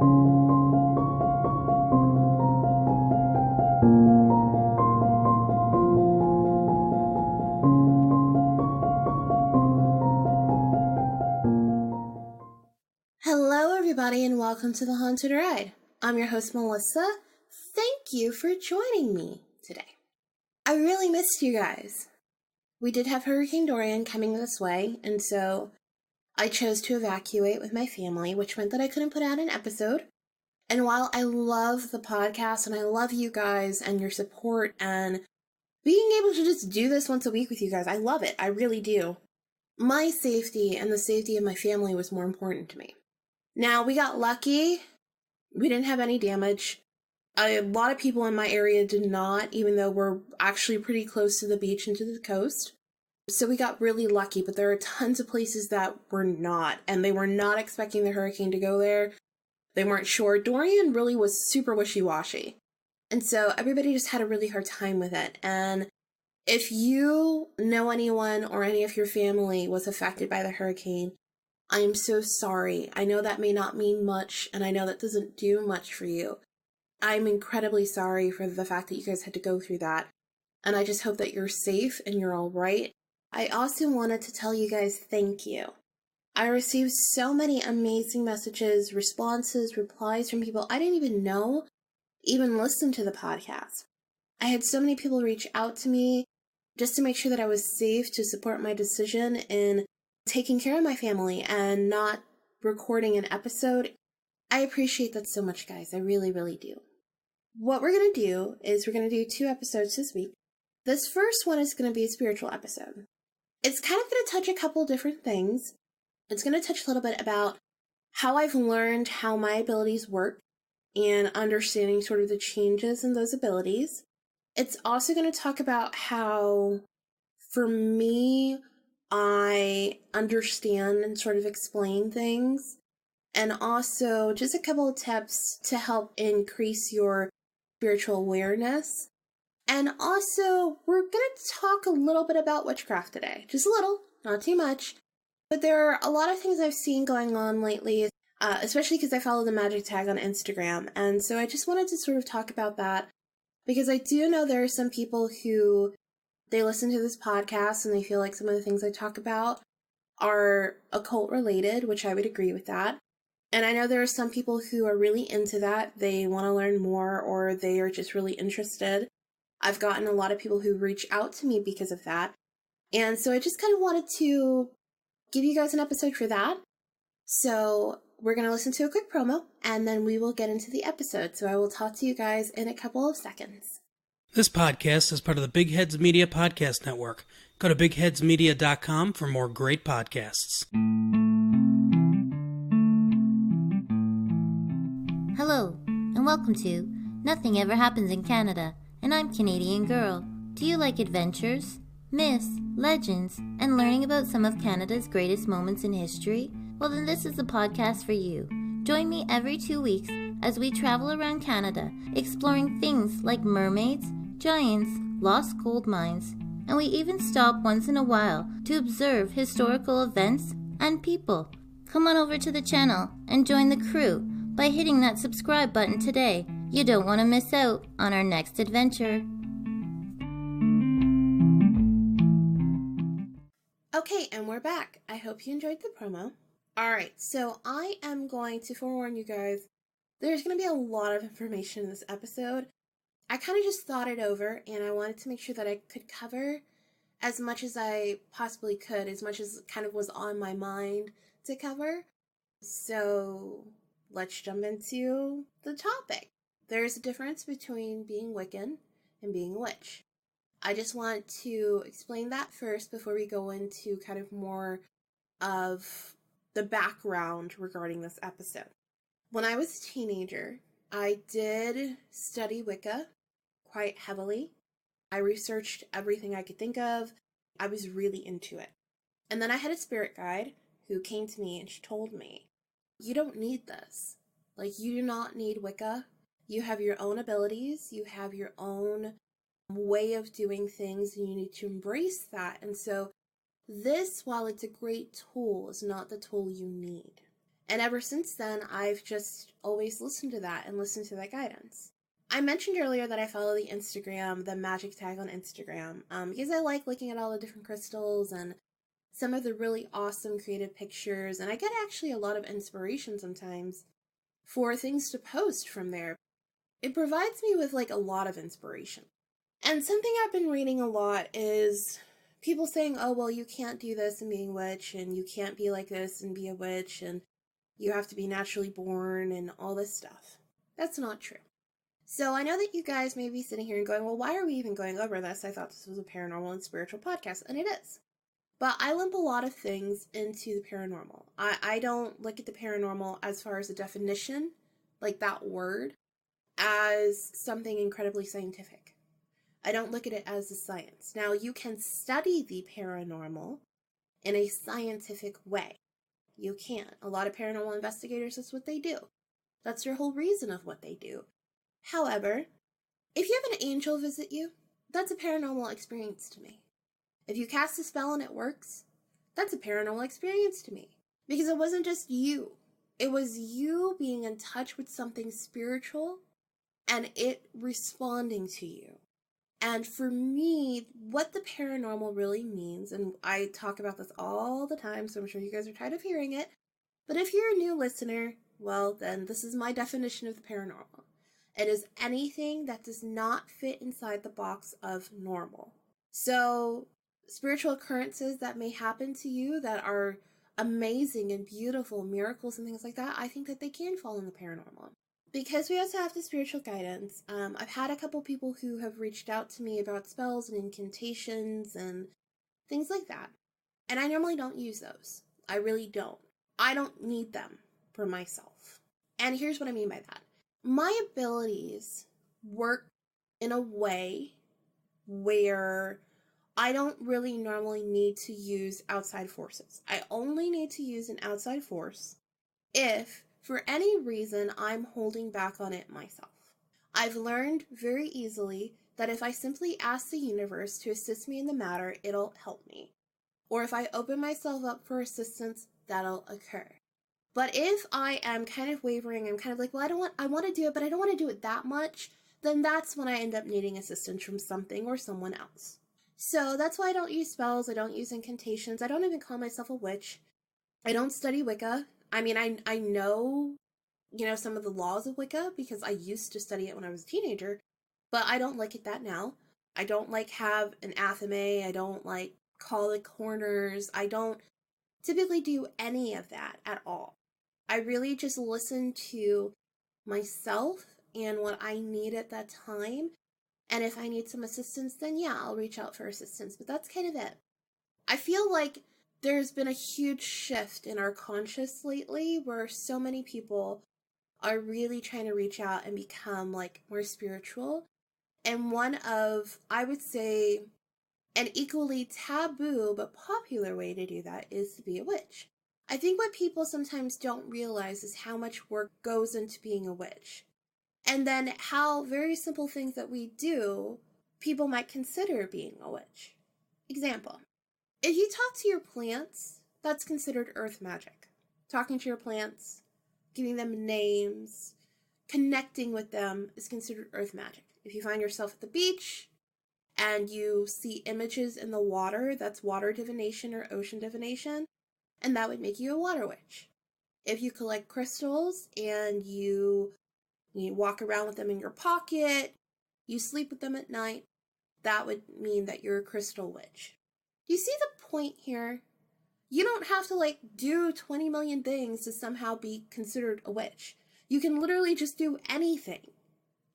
Hello everybody and welcome to The Haunted Ride. I'm your host Melissa. Thank you for joining me today. I really missed you guys. We did have Hurricane Dorian coming this way, and so I chose to evacuate with my family, which meant that I couldn't put out an episode. And while I love the podcast and I love you guys and your support and being able to just do this once a week with you guys, I love it. I really do. My safety and the safety of my family was more important to me. Now, we got lucky. We didn't have any damage. A lot of people in my area did not, even though we're actually pretty close to the beach and to the coast. So we got really lucky, but there are tons of places that were not, and they were not expecting the hurricane to go there. They weren't sure. Dorian really was super wishy-washy. And so everybody just had a really hard time with it. And if you know anyone or any of your family was affected by the hurricane, I am so sorry. I know that may not mean much, and I know that doesn't do much for you. I'm incredibly sorry for the fact that you guys had to go through that, and I just hope that you're safe and you're all right. I also wanted to tell you guys thank you. I received so many amazing messages, responses, replies from people I didn't even know even listened to the podcast. I had so many people reach out to me just to make sure that I was safe, to support my decision in taking care of my family and not recording an episode. I appreciate that so much, guys. I really, really do. What we're going to do is we're going to do 2 episodes this week. This first one is going to be a spiritual episode. It's kind of going to touch a couple different things. It's going to touch a little bit about how I've learned how my abilities work and understanding sort of the changes in those abilities. It's also going to talk about how, for me, I understand and sort of explain things, and also just a couple of tips to help increase your spiritual awareness. And also, we're going to talk a little bit about witchcraft today. Just a little, not too much. But there are a lot of things I've seen going on lately, especially because I follow the magic tag on Instagram. And so I just wanted to sort of talk about that, because I do know there are some people who they listen to this podcast and they feel like some of the things I talk about are occult related, which I would agree with that. And I know there are some people who are really into that. They want to learn more, or they are just really interested. I've gotten a lot of people who reach out to me because of that. And so I just kind of wanted to give you guys an episode for that. So we're going to listen to a quick promo, and then we will get into the episode. So I will talk to you guys in a couple of seconds. This podcast is part of the Big Heads Media Podcast Network. Go to bigheadsmedia.com for more great podcasts. Hello, and welcome to Nothing Ever Happens in Canada, and I'm Canadian Girl. Do you like adventures, myths, legends, and learning about some of Canada's greatest moments in history? Well, then this is the podcast for you. Join me every 2 weeks as we travel around Canada, exploring things like mermaids, giants, lost gold mines, and we even stop once in a while to observe historical events and people. Come on over to the channel and join the crew by hitting that subscribe button today. You don't want to miss out on our next adventure. Okay, and we're back. I hope you enjoyed the promo. Alright, so I am going to forewarn you guys, there's going to be a lot of information in this episode. I kind of just thought it over, and I wanted to make sure that I could cover as much as I possibly could, as much as kind of was on my mind to cover. So let's jump into the topic. There's a difference between being Wiccan and being a witch. I just want to explain that first before we go into kind of more of the background regarding this episode. When I was a teenager, I did study Wicca quite heavily. I researched everything I could think of. I was really into it. And then I had a spirit guide who came to me and she told me, you don't need this. Like, you do not need Wicca. You have your own abilities. You have your own way of doing things, and you need to embrace that. And so this, while it's a great tool, is not the tool you need. And ever since then, I've just always listened to that and listened to that guidance. I mentioned earlier that I follow the Instagram, the magic tag on Instagram, because I like looking at all the different crystals and some of the really awesome creative pictures, and I get actually a lot of inspiration sometimes for things to post from there. It provides me with like a lot of inspiration. And something I've been reading a lot is people saying, oh, well, you can't do this and be a witch, and you can't be like this and be a witch, and you have to be naturally born and all this stuff. That's not true. So I know that you guys may be sitting here and going, well, why are we even going over this? I thought this was a paranormal and spiritual podcast, and it is. But I lump a lot of things into the paranormal. I don't look at the paranormal as far as a definition, like that word, as something incredibly scientific. I don't look at it as a science. Now, you can study the paranormal in a scientific way. You can. A lot of paranormal investigators, that's what they do. That's their whole reason of what they do. However, if you have an angel visit you, that's a paranormal experience to me. If you cast a spell and it works, that's a paranormal experience to me. Because it wasn't just you. It was you being in touch with something spiritual and it responding to you. And for me, what the paranormal really means, and I talk about this all the time, so I'm sure you guys are tired of hearing it, but if you're a new listener, well, then this is my definition of the paranormal. It is anything that does not fit inside the box of normal. So, spiritual occurrences that may happen to you that are amazing and beautiful, miracles and things like that, I think that they can fall in the paranormal. Because we also have the spiritual guidance, I've had a couple people who have reached out to me about spells and incantations and things like that. And I normally don't use those. I really don't. I don't need them for myself. And here's what I mean by that. My abilities work in a way where I don't really normally need to use outside forces. I only need to use an outside force if, for any reason, I'm holding back on it myself. I've learned very easily that if I simply ask the universe to assist me in the matter, it'll help me. Or if I open myself up for assistance, that'll occur. But if I am kind of wavering, I'm kind of like, well, I want to do it, but I don't want to do it that much, then that's when I end up needing assistance from something or someone else. So that's why I don't use spells, I don't use incantations, I don't even call myself a witch. I don't study Wicca. I mean, I know, some of the laws of Wicca because I used to study it when I was a teenager, but I don't like it that now. I don't have an athame. I don't call it corners. I don't typically do any of that at all. I really just listen to myself and what I need at that time. And if I need some assistance, then yeah, I'll reach out for assistance. But that's kind of it. I feel like there's been a huge shift in our conscious lately where so many people are really trying to reach out and become more spiritual. And one of, I would say, an equally taboo but popular way to do that is to be a witch. I think what people sometimes don't realize is how much work goes into being a witch. And then how very simple things that we do, people might consider being a witch. Example. If you talk to your plants, that's considered earth magic. Talking to your plants, giving them names, connecting with them is considered earth magic. If you find yourself at the beach and you see images in the water, that's water divination or ocean divination, and that would make you a water witch. If you collect crystals and you walk around with them in your pocket, you sleep with them at night, that would mean that you're a crystal witch. Do you see the point here? You don't have to do 20 million things to somehow be considered a witch. You can literally just do anything.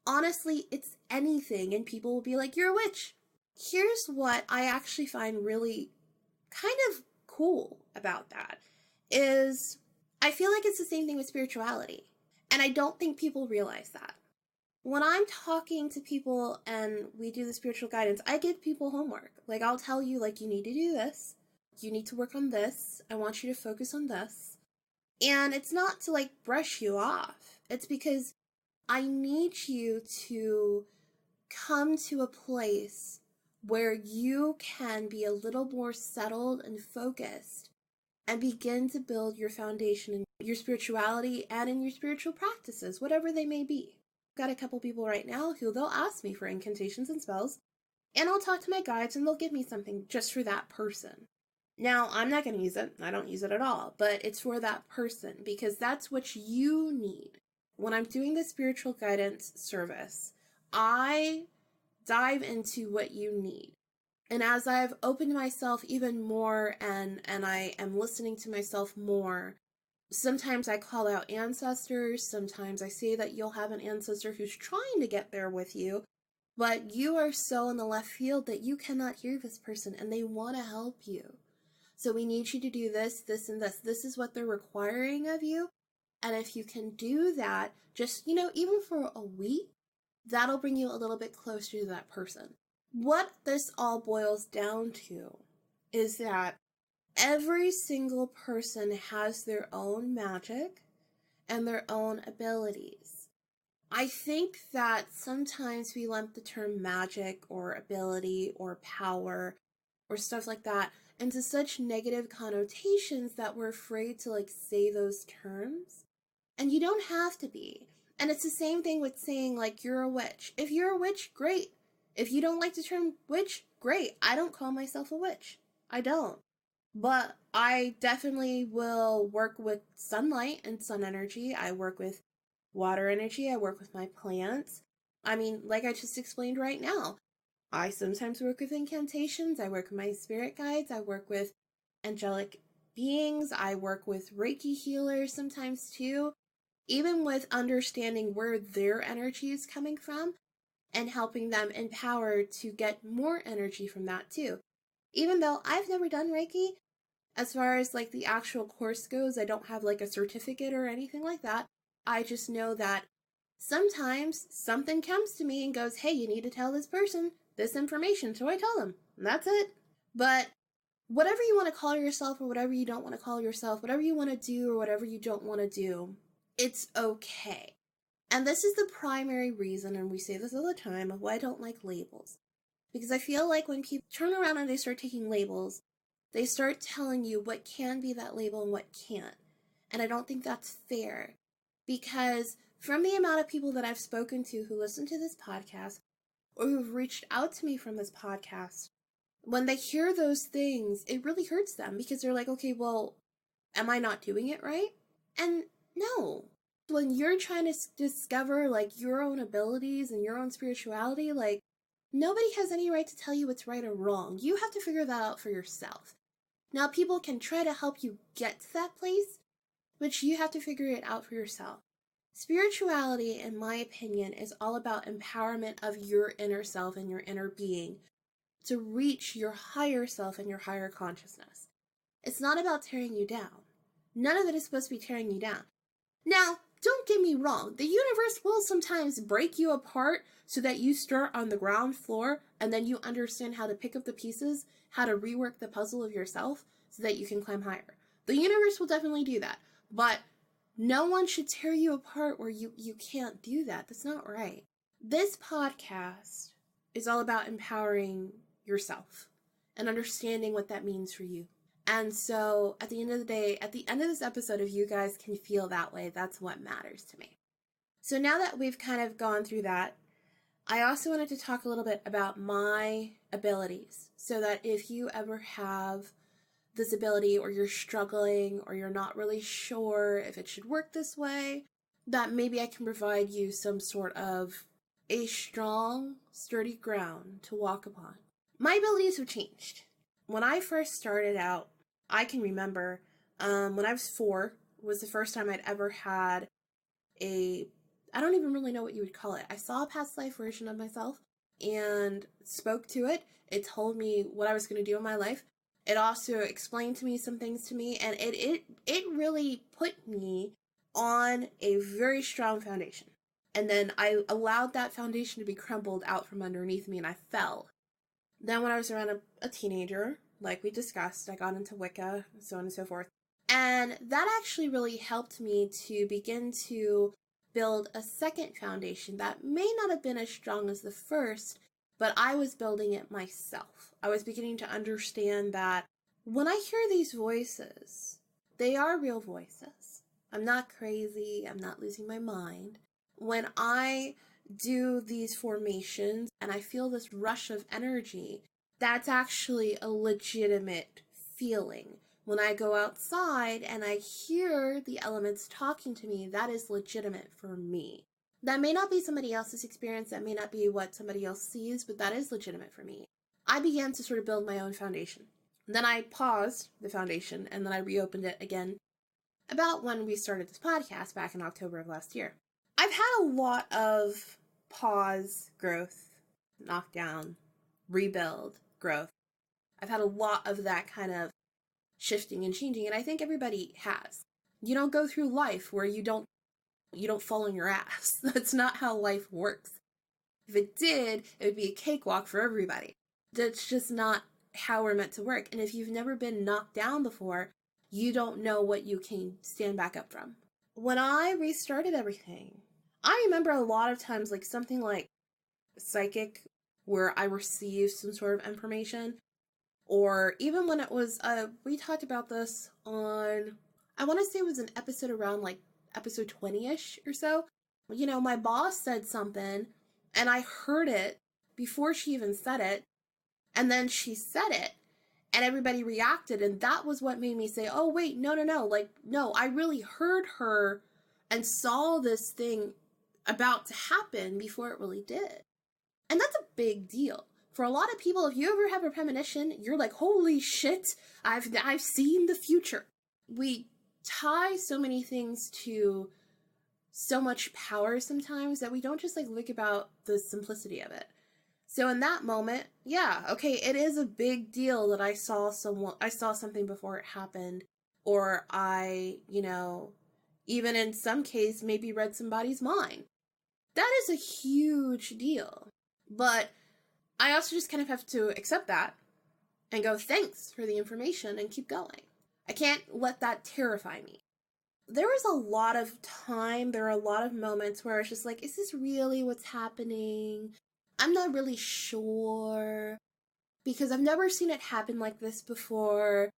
Honestly, it's anything and people will be like, you're a witch. Here's what I actually find really kind of cool about that is I feel like it's the same thing with spirituality. And I don't think people realize that. When I'm talking to people and we do the spiritual guidance, I give people homework. I'll tell you, you need to do this. You need to work on this. I want you to focus on this. And it's not to, brush you off. It's because I need you to come to a place where you can be a little more settled and focused and begin to build your foundation in your spirituality and in your spiritual practices, whatever they may be. I've got a couple people right now who they'll ask me for incantations and spells, and I'll talk to my guides and they'll give me something just for that person. Now, I'm not going to use it. I don't use it at all, but it's for that person because that's what you need. When I'm doing the spiritual guidance service, I dive into what you need. And as I've opened myself even more and I am listening to myself more, sometimes I call out ancestors. Sometimes I say that you'll have an ancestor who's trying to get there with you, but you are so in the left field that you cannot hear this person and they want to help you. So we need you to do this, this, and this. This is what they're requiring of you. And if you can do that, just, even for a week, that'll bring you a little bit closer to that person. What this all boils down to is that every single person has their own magic and their own abilities. I think that sometimes we lump the term magic or ability or power or stuff like that into such negative connotations that we're afraid to say those terms. And you don't have to be. And it's the same thing with saying you're a witch. If you're a witch, great. If you don't like the term witch, great. I don't call myself a witch. I don't. But I definitely will work with sunlight and sun energy. I work with water energy. I work with my plants. I mean, like I just explained right now, I sometimes work with incantations. I work with my spirit guides. I work with angelic beings. I work with Reiki healers sometimes too. Even with understanding where their energy is coming from and helping them empower to get more energy from that too. Even though I've never done Reiki, as far as the actual course goes, I don't have a certificate or anything like that. I just know that sometimes something comes to me and goes, hey, you need to tell this person this information. So I tell them, and that's it. But whatever you want to call yourself or whatever you don't want to call yourself, whatever you want to do or whatever you don't want to do, it's okay. And this is the primary reason, and we say this all the time, of why I don't like labels. Because I feel like when people turn around and they start taking labels, they start telling you what can be that label and what can't. And I don't think that's fair. Because from the amount of people that I've spoken to who listen to this podcast or who've reached out to me from this podcast, when they hear those things, it really hurts them because they're like, okay, well, am I not doing it right? And no. When you're trying to discover your own abilities and your own spirituality, nobody has any right to tell you what's right or wrong. You have to figure that out for yourself. Now, people can try to help you get to that place, but you have to figure it out for yourself. Spirituality, in my opinion, is all about empowerment of your inner self and your inner being to reach your higher self and your higher consciousness. It's not about tearing you down. None of it is supposed to be tearing you down. Now, don't get me wrong. The universe will sometimes break you apart so that you start on the ground floor and then you understand how to pick up the pieces, how to rework the puzzle of yourself so that you can climb higher. The universe will definitely do that. But no one should tear you apart where you can't do that. That's not right. This podcast is all about empowering yourself and understanding what that means for you. And so at the end of the day, at the end of this episode, if you guys can feel that way, that's what matters to me. So now that we've kind of gone through that, I also wanted to talk a little bit about my abilities so that if you ever have this ability or you're struggling or you're not really sure if it should work this way, that maybe I can provide you some sort of a strong, sturdy ground to walk upon. My abilities have changed. When I first started out, I can remember when I was 4 was the first time I'd ever had I don't even really know what you would call it. I saw a past life version of myself and spoke to it. It told me what I was going to do in my life. It also explained to me some things to me, and it really put me on a very strong foundation. And then I allowed that foundation to be crumbled out from underneath me, and I fell. Then when I was around a teenager, like we discussed, I got into Wicca, so on and so forth. And that actually really helped me to begin to build a second foundation that may not have been as strong as the first, but I was building it myself. I was beginning to understand that when I hear these voices, They are real voices. I'm not crazy. I'm not losing my mind. When I do these formations and I feel this rush of energy, that's actually a legitimate feeling. When I go outside and I hear the elements talking to me, that is legitimate for me. That may not be somebody else's experience, that may not be what somebody else sees, but that is legitimate for me. I began to sort of build my own foundation. Then I paused the foundation and then I reopened it again about when we started this podcast back in October of last year. I've had a lot of pause, growth, knockdown, rebuild, growth. I've had a lot of that kind of shifting and changing, and I think everybody has. You don't go through life where you don't fall on your ass. That's not how life works. If it did, it would be a cakewalk for everybody. That's just not how we're meant to work. And if you've never been knocked down before, you don't know what you can stand back up from. When I restarted everything, I remember a lot of times like something like psychic where I received some sort of information, or even when it was, we talked about this on, I want to say it was an episode around like episode 20-ish or so. You know, my boss said something and I heard it before she even said it, and then she said it and everybody reacted, and that was what made me say, oh wait, no, like, no, I really heard her and saw this thing about to happen before it really did. And that's a big deal. For a lot of people, if you ever have a premonition, you're like, holy shit, I've seen the future. We tie so many things to so much power sometimes that we don't just like look about the simplicity of it. So in that moment, yeah, okay, it is a big deal that I saw something before it happened, or I, even in some case, maybe read somebody's mind. That is a huge deal. But I also just kind of have to accept that and go, thanks for the information, and keep going. I can't let that terrify me. There was a lot of time, there are a lot of moments where it's just like, is this really what's happening? I'm not really sure, because I've never seen it happen like this before.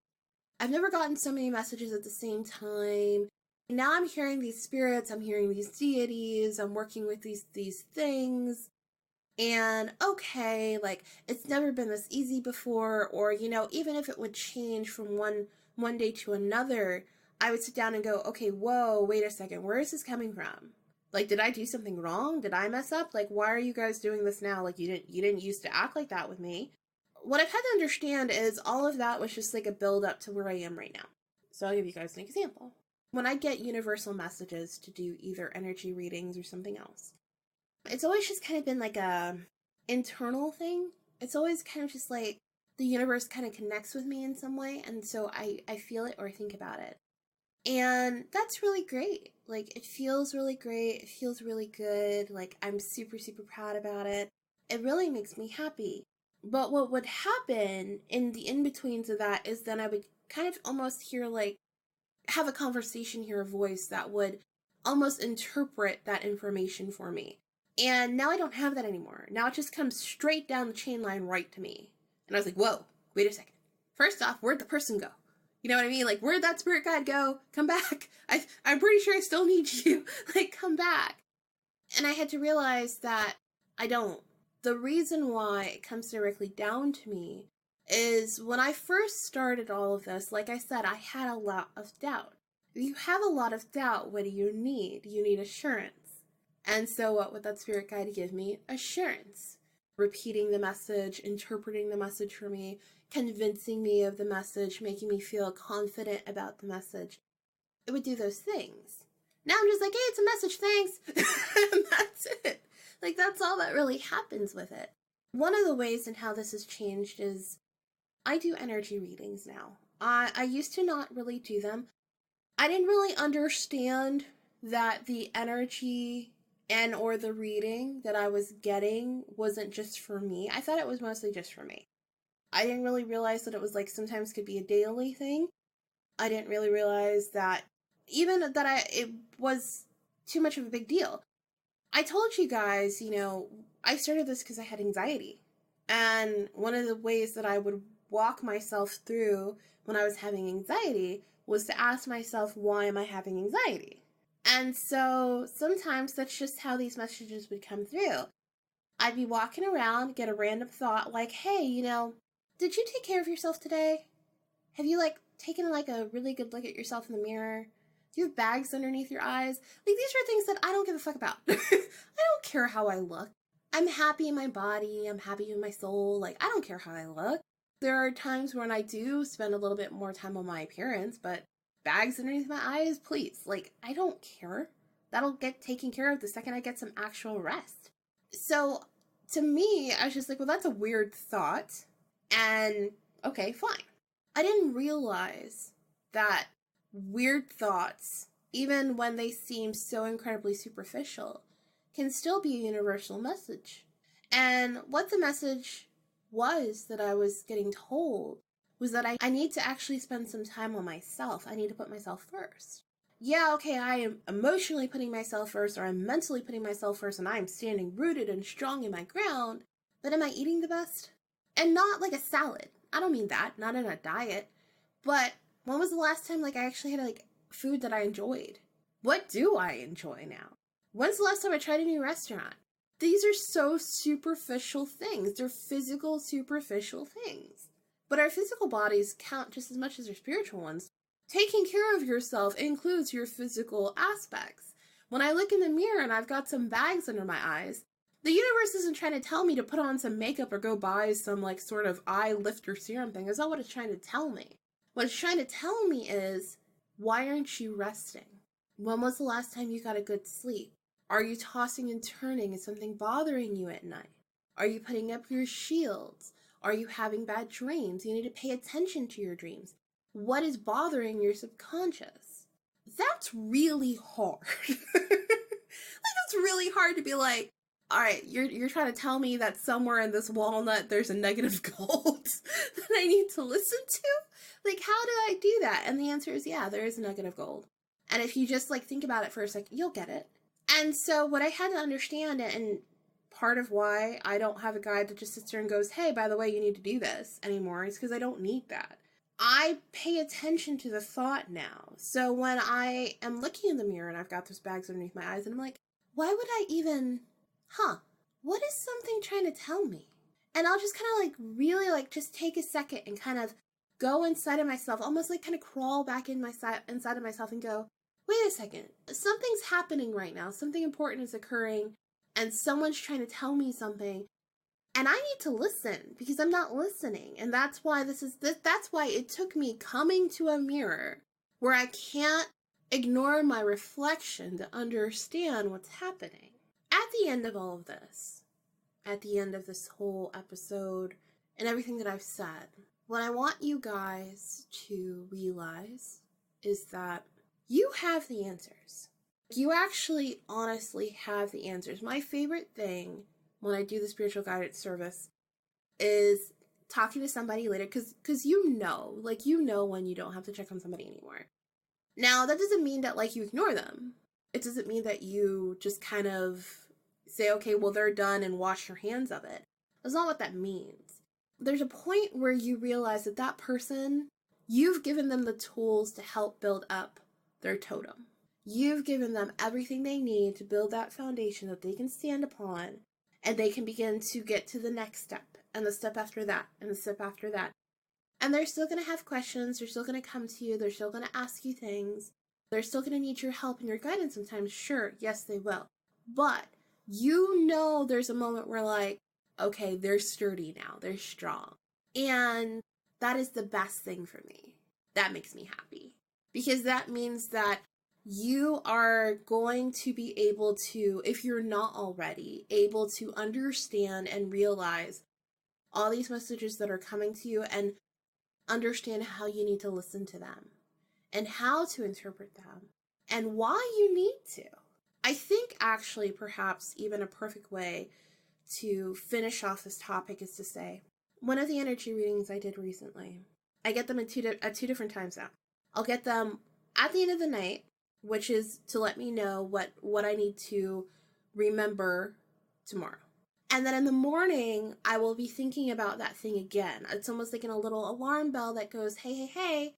I've never gotten so many messages at the same time. Now I'm hearing these spirits, I'm hearing these deities, I'm working with these things. And okay, like, it's never been this easy before, or, even if it would change from one day to another, I would sit down and go, okay, whoa, wait a second, where is this coming from? Like, did I do something wrong? Did I mess up? Like, why are you guys doing this now? Like, you didn't used to act like that with me. What I've had to understand is all of that was just like a build up to where I am right now. So I'll give you guys an example. When I get universal messages to do either energy readings or something else, it's always just kind of been like a internal thing. It's always kind of just like the universe kind of connects with me in some way, and so I feel it or I think about it. And that's really great. Like, it feels really great. It feels really good. Like, I'm super, super proud about it. It really makes me happy. But what would happen in the in-betweens of that is then I would kind of almost hear, like, have a conversation, hear a voice that would almost interpret that information for me. And now I don't have that anymore. Now it just comes straight down the chain line right to me. And I was like, whoa, wait a second. First off, where'd the person go? You know what I mean? Like, where'd that spirit guide go? Come back. I'm pretty sure I still need you. Like, come back. And I had to realize that I don't. The reason why it comes directly down to me is when I first started all of this, like I said, I had a lot of doubt. If you have a lot of doubt, what do you need? You need assurance. And so what would that spirit guide give me? Assurance. Repeating the message, interpreting the message for me, convincing me of the message, making me feel confident about the message. It would do those things. Now I'm just like, hey, it's a message, thanks. And that's it. Like, that's all that really happens with it. One of the ways in how this has changed is I do energy readings now. I used to not really do them. I didn't really understand that the energy and or the reading that I was getting wasn't just for me. I thought it was mostly just for me. I didn't really realize that it was like sometimes could be a daily thing. I didn't really realize that even that it was too much of a big deal. I told you guys, I started this because I had anxiety. And one of the ways that I would walk myself through when I was having anxiety was to ask myself, why am I having anxiety? And so sometimes that's just how these messages would come through. I'd be walking around, get a random thought like, hey, did you take care of yourself today? Have you taken a really good look at yourself in the mirror? Do you have bags underneath your eyes? These are things that I don't give a fuck about. I don't care how I look. I'm happy in my body. I'm happy in my soul. I don't care how I look. There are times when I do spend a little bit more time on my appearance, but bags underneath my eyes, please. I don't care. That'll get taken care of the second I get some actual rest. So to me, I was just well, that's a weird thought. And okay, fine. I didn't realize that weird thoughts, even when they seem so incredibly superficial, can still be a universal message. And what the message was that I was getting told was that I need to actually spend some time on myself. I need to put myself first. Yeah, okay, I am emotionally putting myself first, or I'm mentally putting myself first, and I'm standing rooted and strong in my ground, but am I eating the best? And not like a salad. I don't mean that, not in a diet, but when was the last time I actually had food that I enjoyed? What do I enjoy now? When's the last time I tried a new restaurant? These are so superficial things. They're physical, superficial things. But our physical bodies count just as much as our spiritual ones. Taking care of yourself includes your physical aspects. When I look in the mirror and I've got some bags under my eyes, the universe isn't trying to tell me to put on some makeup or go buy some sort of eye lifter serum thing. That's not what it's trying to tell me. What it's trying to tell me is, why aren't you resting? When was the last time you got a good sleep? Are you tossing and turning? Is something bothering you at night? Are you putting up your shields? Are you having bad dreams? You need to pay attention to your dreams. What is bothering your subconscious? That's really hard. That's really hard to be all right, you're trying to tell me that somewhere in this walnut there's a negative gold that I need to listen to? How do I do that? And the answer is, yeah, there is a negative gold. And if you just think about it for a second, you'll get it. And so what I had to understand, and part of why I don't have a guide that just sits there and goes, hey, by the way, you need to do this anymore, is because I don't need that. I pay attention to the thought now. So when I am looking in the mirror and I've got those bags underneath my eyes and I'm why would I even, what is something trying to tell me? And I'll just kind of really just take a second and kind of go inside of myself, almost kind of crawl back inside of myself and go, wait a second, something's happening right now. Something important is occurring and someone's trying to tell me something. And I need to listen because I'm not listening. And that's why that's why it took me coming to a mirror where I can't ignore my reflection to understand what's happening. At the end of all of this, at the end of this whole episode and everything that I've said, what I want you guys to realize is that you have the answers. You actually honestly have the answers. My favorite thing when I do the spiritual guidance service is talking to somebody later because you know when you don't have to check on somebody anymore. Now, that doesn't mean that you ignore them. It doesn't mean that you just kind of say, okay, well, they're done and wash your hands of it. That's not what that means. There's a point where you realize that person, you've given them the tools to help build up their totem. You've given them everything they need to build that foundation that they can stand upon, and they can begin to get to the next step, and the step after that, and the step after that. And they're still going to have questions, they're still going to come to you, they're still going to ask you things, they're still going to need your help and your guidance sometimes, sure, yes they will. But there's a moment where okay, they're sturdy now, they're strong. And that is the best thing for me. That makes me happy. Because that means that you are going to be able to, if you're not already, able to understand and realize all these messages that are coming to you and understand how you need to listen to them and how to interpret them and why you need to. I think actually perhaps even a perfect way to finish off this topic is to say, one of the energy readings I did recently, I get them at two different times now. I'll get them at the end of the night, which is to let me know what I need to remember tomorrow. And then in the morning, I will be thinking about that thing again. It's almost like in a little alarm bell that goes, hey, hey, hey,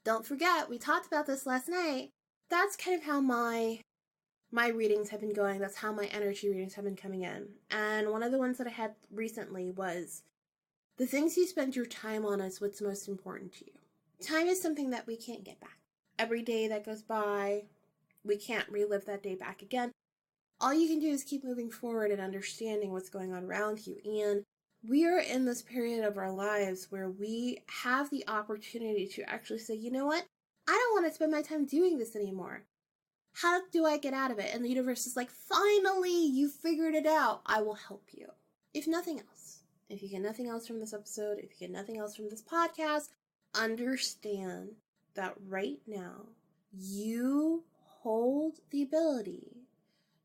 Don't forget, we talked about this last night. That's kind of how my readings have been going. That's how my energy readings have been coming in. And one of the ones that I had recently was the things you spend your time on is what's most important to you. Time is something that we can't get back. Every day that goes by, we can't relive that day back again. All you can do is keep moving forward and understanding what's going on around you. And we are in this period of our lives where we have the opportunity to actually say, you know what? I don't want to spend my time doing this anymore. How do I get out of it? And the universe is like, finally, you figured it out. I will help you. If nothing else, if you get nothing else from this episode, if you get nothing else from this podcast, understand that right now you hold the ability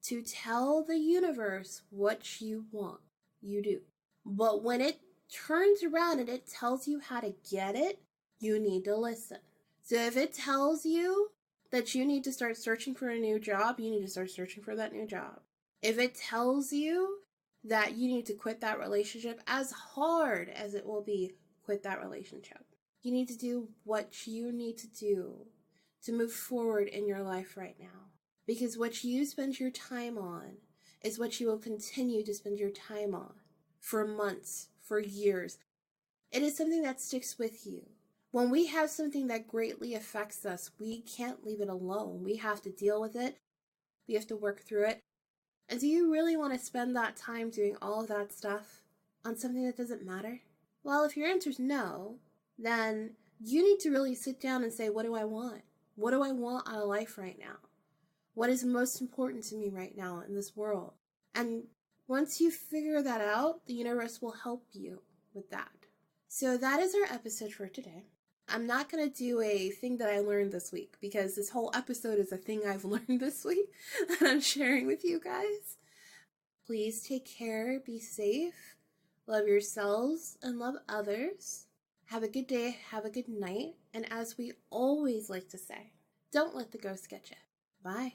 to tell the universe what you want. You do. But when it turns around and it tells you how to get it, you need to listen. So if it tells you that you need to start searching for a new job, you need to start searching for that new job. If it tells you that you need to quit that relationship, as hard as it will be, quit that relationship. You need to do what you need to do to move forward in your life right now. Because what you spend your time on is what you will continue to spend your time on for months, for years. It is something that sticks with you. When we have something that greatly affects us, we can't leave it alone. We have to deal with it. We have to work through it. And do you really want to spend that time doing all of that stuff on something that doesn't matter? Well, if your answer is no, then you need to really sit down and say, what do I want? What do I want out of life right now? What is most important to me right now in this world? And once you figure that out, the universe will help you with that. So that is our episode for today. I'm not going to do a thing that I learned this week because this whole episode is a thing I've learned this week that I'm sharing with you guys. Please take care, be safe, love yourselves, and love others. Have a good day, have a good night, and as we always like to say, don't let the ghosts get you. Bye.